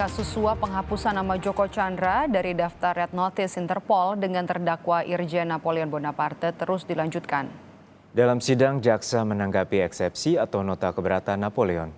Kasus suap penghapusan nama Joko Chandra dari daftar Red Notice Interpol dengan terdakwa Irjen Napoleon Bonaparte terus dilanjutkan. Dalam sidang, jaksa menanggapi eksepsi atau nota keberatan Napoleon.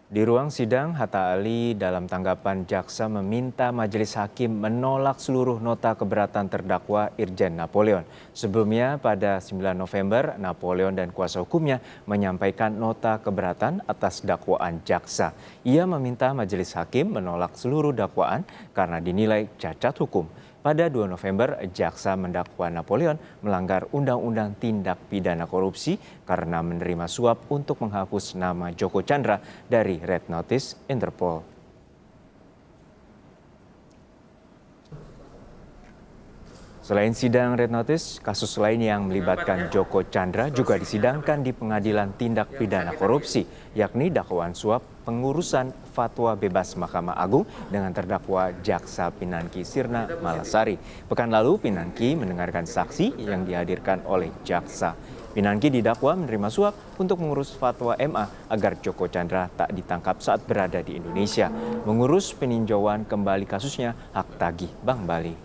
Di ruang sidang, Hatta Ali dalam tanggapan jaksa meminta majelis hakim menolak seluruh nota keberatan terdakwa Irjen Napoleon. Sebelumnya pada 9 November, Napoleon dan kuasa hukumnya menyampaikan nota keberatan atas dakwaan jaksa. Ia meminta majelis hakim menolak seluruh dakwaan karena dinilai cacat hukum. Pada 2 November, jaksa mendakwa Napoleon melanggar Undang-Undang Tindak Pidana Korupsi karena menerima suap untuk menghapus nama Joko Chandra dari Red Notice Interpol. Selain sidang Red Notice, kasus lain yang melibatkan Joko Chandra juga disidangkan di Pengadilan Tindak Pidana Korupsi, yakni dakwaan suap pengurusan fatwa bebas Mahkamah Agung dengan terdakwa Jaksa Pinangki Sirna Malasari. Pekan lalu, Pinangki mendengarkan saksi yang dihadirkan oleh jaksa. Pinangki didakwa menerima suap untuk mengurus fatwa MA agar Joko Chandra tak ditangkap saat berada di Indonesia, mengurus peninjauan kembali kasusnya hak tagih Bank Bali.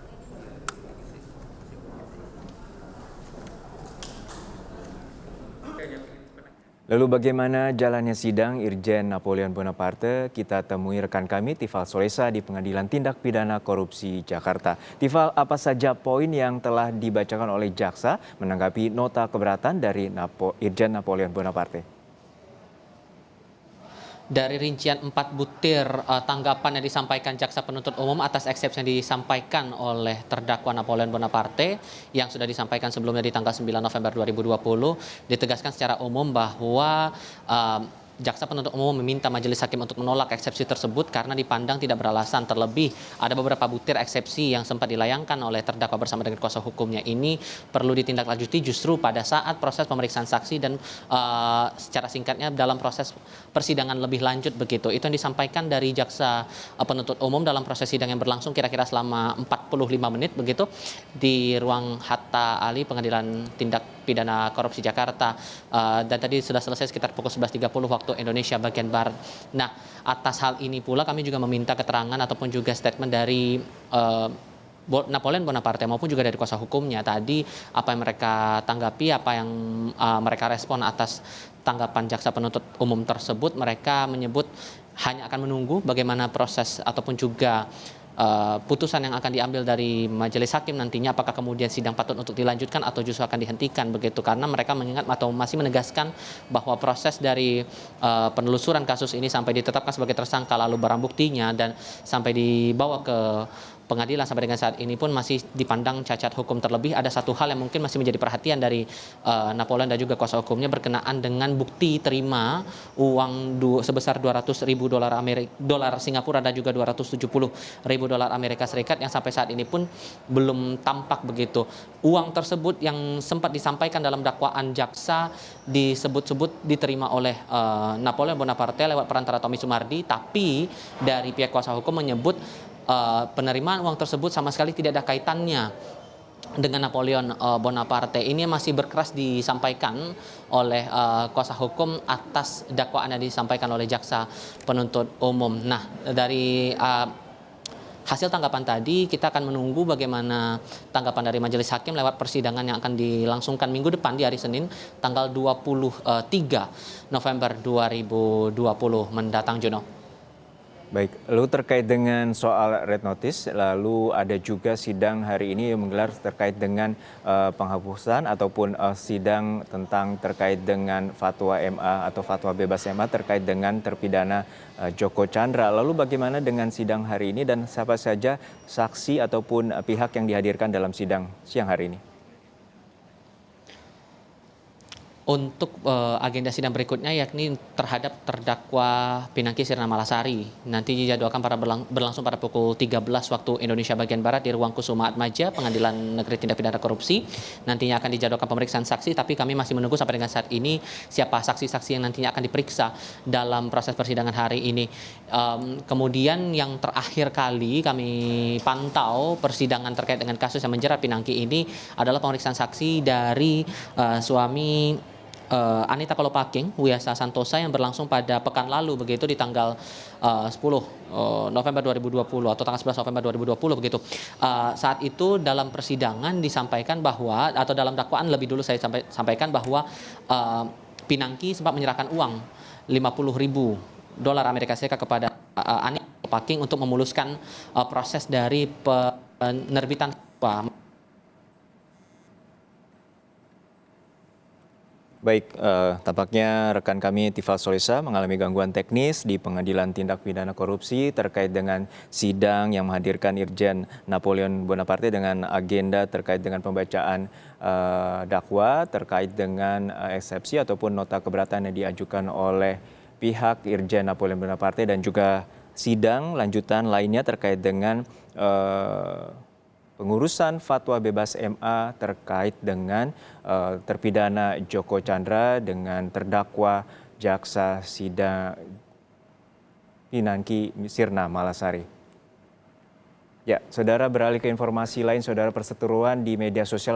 Lalu bagaimana jalannya sidang Irjen Napoleon Bonaparte? Kita temui rekan kami Tifal Solesa di Pengadilan Tindak Pidana Korupsi Jakarta. Tifal, apa saja poin yang telah dibacakan oleh jaksa menanggapi nota keberatan dari Irjen Napoleon Bonaparte? Dari rincian 4 butir tanggapan yang disampaikan jaksa penuntut umum atas eksepsi yang disampaikan oleh terdakwa Napoleon Bonaparte yang sudah disampaikan sebelumnya di tanggal 9 November 2020, ditegaskan secara umum bahwa jaksa penuntut umum meminta majelis hakim untuk menolak eksepsi tersebut karena dipandang tidak beralasan. Terlebih ada beberapa butir eksepsi yang sempat dilayangkan oleh terdakwa bersama dengan kuasa hukumnya ini perlu ditindaklanjuti justru pada saat proses pemeriksaan saksi dan secara singkatnya dalam proses persidangan lebih lanjut begitu. Itu yang disampaikan dari jaksa penuntut umum dalam proses sidang yang berlangsung kira-kira selama 45 menit begitu di ruang Hatta Ali Pengadilan Tindak Pidana Korupsi Jakarta, dan tadi sudah selesai sekitar pukul 11.30 waktu Indonesia bagian Barat. Nah, atas hal ini pula kami juga meminta keterangan ataupun juga statement dari Napoleon Bonaparte maupun juga dari kuasa hukumnya. Tadi apa yang mereka tanggapi, apa yang mereka respon atas tanggapan jaksa penuntut umum tersebut. Mereka menyebut hanya akan menunggu bagaimana proses ataupun juga putusan yang akan diambil dari majelis hakim nantinya, apakah kemudian sidang patut untuk dilanjutkan atau justru akan dihentikan begitu, karena mereka mengingat atau masih menegaskan bahwa proses dari penelusuran kasus ini sampai ditetapkan sebagai tersangka lalu barang buktinya dan sampai dibawa ke pengadilan sampai dengan saat ini pun masih dipandang cacat hukum. Terlebih ada satu hal yang mungkin masih menjadi perhatian dari Napoleon dan juga kuasa hukumnya berkenaan dengan bukti terima uang sebesar 200.000 dolar Singapura dan juga 270.000 dolar Amerika Serikat yang sampai saat ini pun belum tampak begitu. Uang tersebut yang sempat disampaikan dalam dakwaan jaksa disebut-sebut diterima oleh Napoleon Bonaparte lewat perantara Tommy Sumardi, tapi dari pihak kuasa hukum menyebut penerimaan uang tersebut sama sekali tidak ada kaitannya dengan Napoleon Bonaparte. Ini masih berkeras disampaikan oleh kuasa hukum atas dakwaan yang disampaikan oleh jaksa penuntut umum. Nah, dari hasil tanggapan tadi kita akan menunggu bagaimana tanggapan dari majelis hakim lewat persidangan yang akan dilangsungkan minggu depan di hari Senin tanggal 23 November 2020 mendatang, Juno. Baik, lalu terkait dengan soal Red Notice, lalu ada juga sidang hari ini yang menggelar terkait dengan penghapusan ataupun sidang tentang terkait dengan fatwa MA atau fatwa bebas MA terkait dengan terpidana Joko Chandra. Lalu bagaimana dengan sidang hari ini dan siapa saja saksi ataupun pihak yang dihadirkan dalam sidang siang hari ini? Untuk agenda sidang berikutnya yakni terhadap terdakwa Pinangki Sirna Malasari. Nanti dijadwalkan berlangsung pada pukul 13 waktu Indonesia bagian Barat di ruang Kusuma Atmaja, Pengadilan Negeri Tindak Pidana Korupsi. Nantinya akan dijadwalkan pemeriksaan saksi, tapi kami masih menunggu sampai dengan saat ini siapa saksi-saksi yang nantinya akan diperiksa dalam proses persidangan hari ini. Kemudian yang terakhir kali kami pantau persidangan terkait dengan kasus yang menjerat Pinangki ini adalah pemeriksaan saksi dari suami Anita Kolopaking, Wiyasa Santosa yang berlangsung pada pekan lalu begitu di tanggal 10 November 2020 atau tanggal 11 November 2020 begitu. Saat itu dalam persidangan disampaikan bahwa atau dalam dakwaan lebih dulu saya sampaikan bahwa Pinangki sempat menyerahkan uang 50.000 dolar Amerika Serikat kepada Anita Kolopaking untuk memuluskan proses dari penerbitan fatwa. Baik, tampaknya rekan kami Tifal Solesa mengalami gangguan teknis di Pengadilan Tindak Pidana Korupsi terkait dengan sidang yang menghadirkan Irjen Napoleon Bonaparte dengan agenda terkait dengan pembacaan dakwa terkait dengan eksepsi ataupun nota keberatan yang diajukan oleh pihak Irjen Napoleon Bonaparte dan juga sidang lanjutan lainnya terkait dengan pengurusan fatwa bebas MA terkait dengan terpidana Joko Chandra dengan terdakwa jaksa sidang Pinangki Sirna Malasari. Ya, saudara beralih ke informasi lain, saudara perseteruan di media sosial